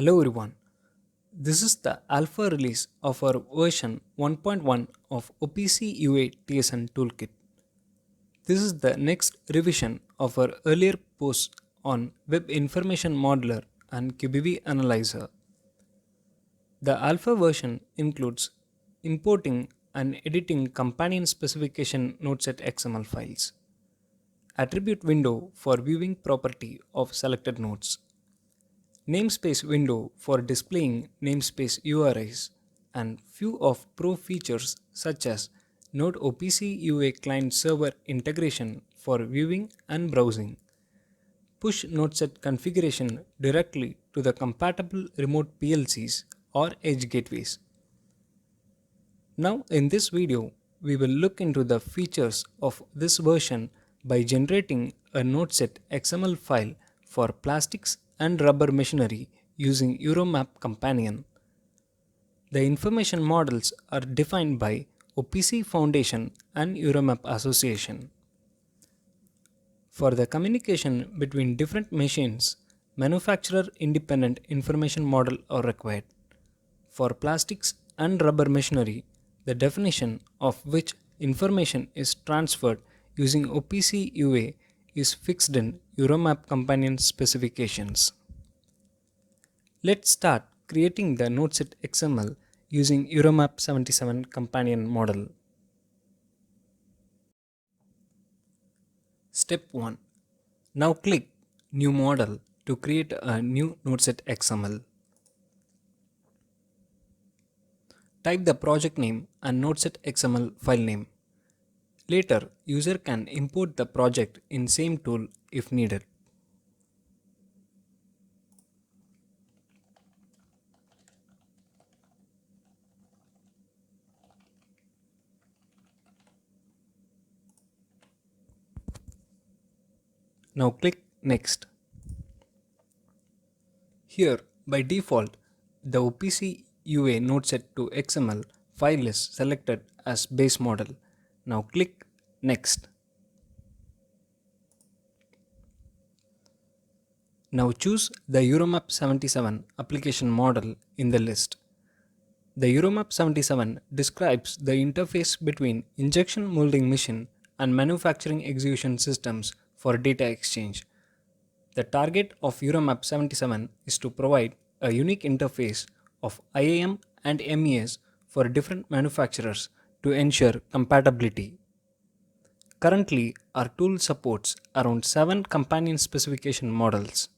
Hello everyone. This is the alpha release of our version 1.1 of OPC UA TSN toolkit. This is the next revision of our earlier posts on Web Information Modeler and QBV Analyzer. The alpha version includes importing and editing companion specification nodeset XML files, attribute window for viewing property of selected nodes, namespace window for displaying namespace URIs, and few of pro features such as Node OPC UA client server integration for viewing and browsing, push nodeset configuration directly to the compatible remote PLCs or edge gateways. Now in this video, we will look into the features of this version by generating a nodeset XML file for plastics and rubber machinery using Euromap Companion. The information models are defined by OPC Foundation and Euromap Association. For the communication between different machines, manufacturer independent information model are required. For plastics and rubber machinery, the definition of which information is transferred using OPC UA is fixed in Euromap Companion specifications. Let's start creating the nodeset XML using Euromap 77 Companion model. Step 1. Now click New Model to create a new nodeset XML. Type the project name and nodeset XML file name. Later, user can import the project in same tool if needed. Now click Next. Here, by default, the OPC UA nodeset to XML file is selected as base model. Now click Next. Now choose the Euromap 77 application model in the list. The Euromap 77 describes the interface between injection molding machine and manufacturing execution systems for data exchange. The target of Euromap 77 is to provide a unique interface of IAM and MES for different manufacturers to ensure compatibility. Currently, our tool supports around 7 companion specification models.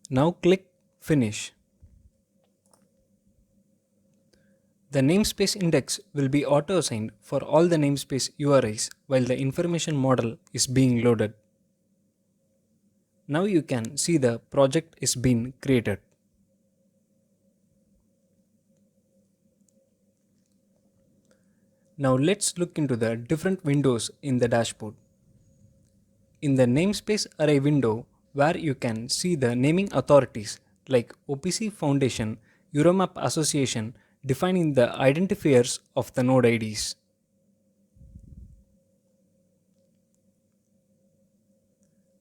Now click Finish. The namespace index will be auto-assigned for all the namespace URIs while the information model is being loaded. Now you can see the project is being created. Now let's look into the different windows in the dashboard. In the namespace array window, where you can see the naming authorities like OPC Foundation, Euromap Association defining the identifiers of the node IDs.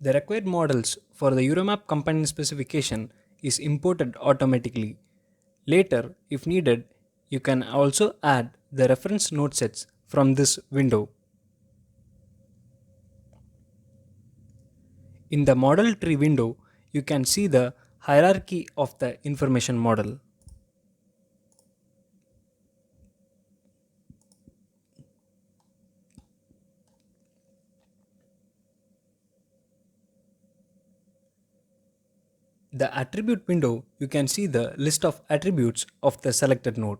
The required models for the Euromap companion specification is imported automatically. Later, if needed, you can also add the reference node sets from this window. In the model tree window, you can see the hierarchy of the information model. The attribute window, you can see the list of attributes of the selected node.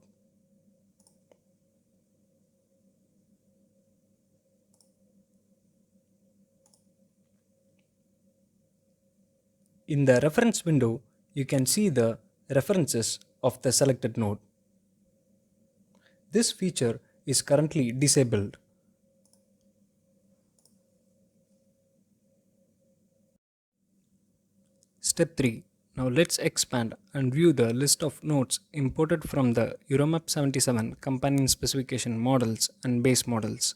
In the reference window, you can see the references of the selected node. This feature is currently disabled. Step 3. Now let's expand and view the list of nodes imported from the Euromap 77 companion specification models and base models.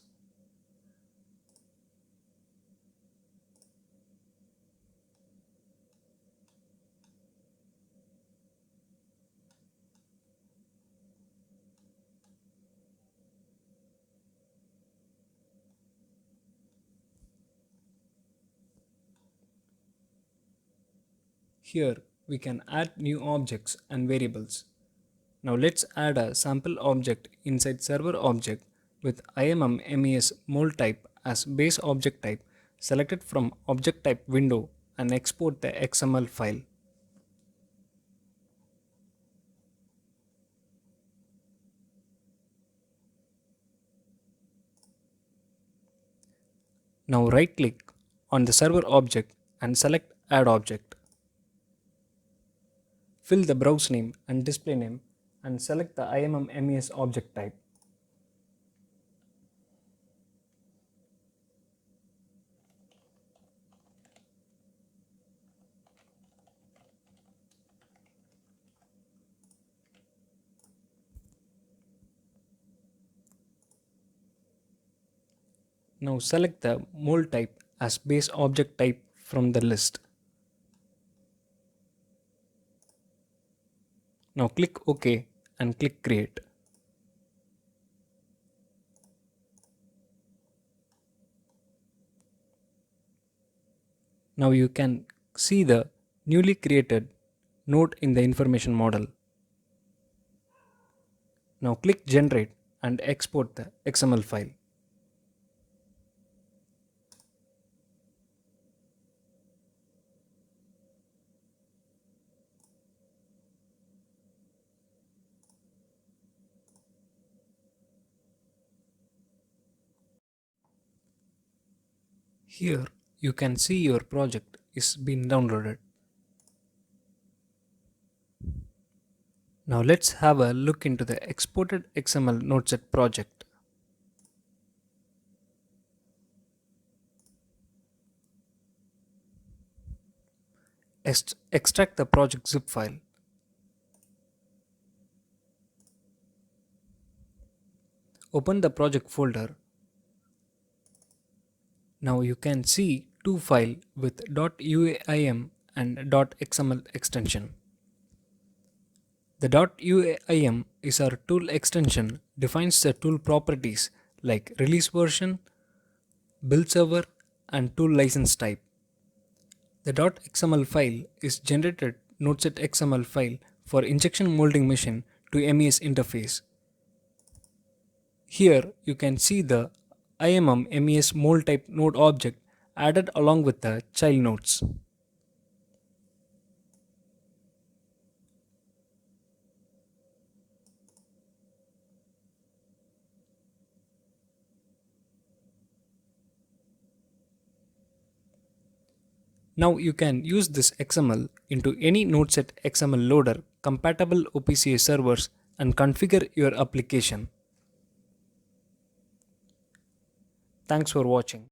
Here we can add new objects and variables. Now let's add a sample object inside server object with IMM-MES mold type as base object type selected from object type window and export the XML file. Now right click on the server object and select add object. Fill the browse name and display name and select the IMM-MES object type. Now select the mold type as base object type from the list. Now click OK and click create. Now you can see the newly created node in the information model. Now click generate and export the XML file. Here you can see your project is being downloaded. Now let's have a look into the exported XML nodeset project. Extract the project zip file. Open the project folder. Now you can see two files with .uaim and .xml extension. The .uaim is our tool extension, defines the tool properties like release version, build server and tool license type. The .xml file is generated nodeset XML file for injection molding machine to MES interface. Here you can see the IMM MES mold type node object added along with the child nodes. Now you can use this XML into any nodeset XML loader compatible OPCA servers and configure your application. Thanks for watching.